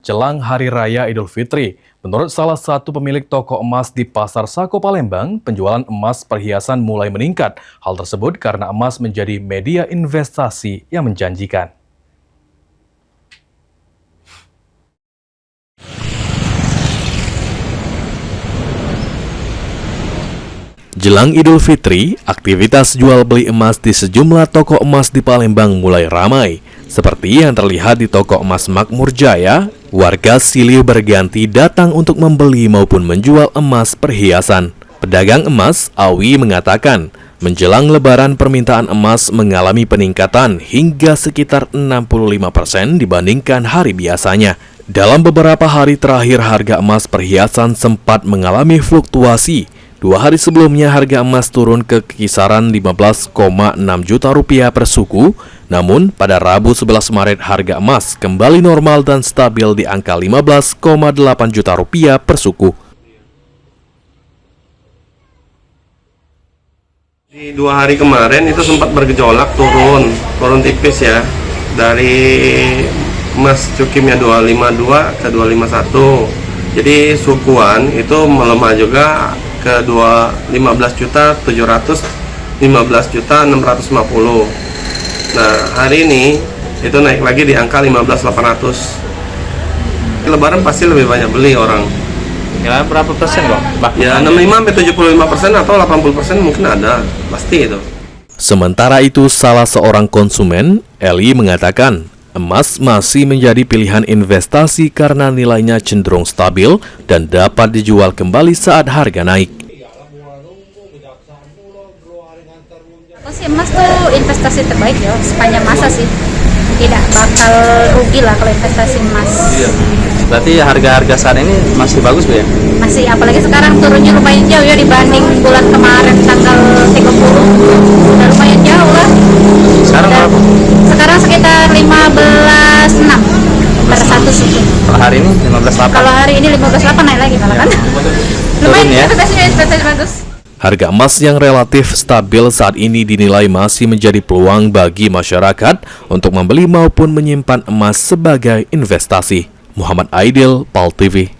jelang Hari Raya Idul Fitri. Menurut salah satu pemilik toko emas di Pasar Sako Palembang, penjualan emas perhiasan mulai meningkat. Hal tersebut karena emas menjadi media investasi yang menjanjikan. Jelang Idul Fitri, aktivitas jual beli emas di sejumlah toko emas di Palembang mulai ramai. Seperti yang terlihat di toko emas Makmur Jaya, warga silih berganti datang untuk membeli maupun menjual emas perhiasan. Pedagang emas, Awi, mengatakan, menjelang Lebaran permintaan emas mengalami peningkatan hingga sekitar 65% dibandingkan hari biasanya. Dalam beberapa hari terakhir, harga emas perhiasan sempat mengalami fluktuasi. 2 hari sebelumnya harga emas turun ke kisaran 15,6 juta rupiah per suku, namun pada Rabu 11 Maret harga emas kembali normal dan stabil di angka 15,8 juta rupiah per suku. Di 2 hari kemarin itu sempat bergejolak, turun tipis ya, dari emas cukimnya 252 ke 251. Jadi sukuan itu melemah juga ke 15.700, 15.650. Nah, hari ini itu naik lagi di angka 15.800. Lebaran pasti lebih banyak beli orang. Kira berapa persen kok? Ya 65-75% atau 80% mungkin ada, pasti itu. Sementara itu, salah seorang konsumen, Eli, mengatakan emas masih menjadi pilihan investasi karena nilainya cenderung stabil dan dapat dijual kembali saat harga naik. Emas tuh investasi terbaik ya, sepanjang masa sih. Tidak bakal rugi lah kalau investasi emas. Iya. Berarti harga-harga saat ini masih bagus, Bu ya? Masih, apalagi sekarang turunnya lumayan jauh ya dibanding bulan kemarin tanggal 30. Udah lumayan jauh lah. Sekarang berapa? Sekarang sekitar 15.6 per satu suku. Kalau hari ini 15.8. Kalau hari ini 15.8 naik lagi malah kan. Lumayan ya? investasi bagus. Harga emas yang relatif stabil saat ini dinilai masih menjadi peluang bagi masyarakat untuk membeli maupun menyimpan emas sebagai investasi. Muhammad Aidil, PAL TV.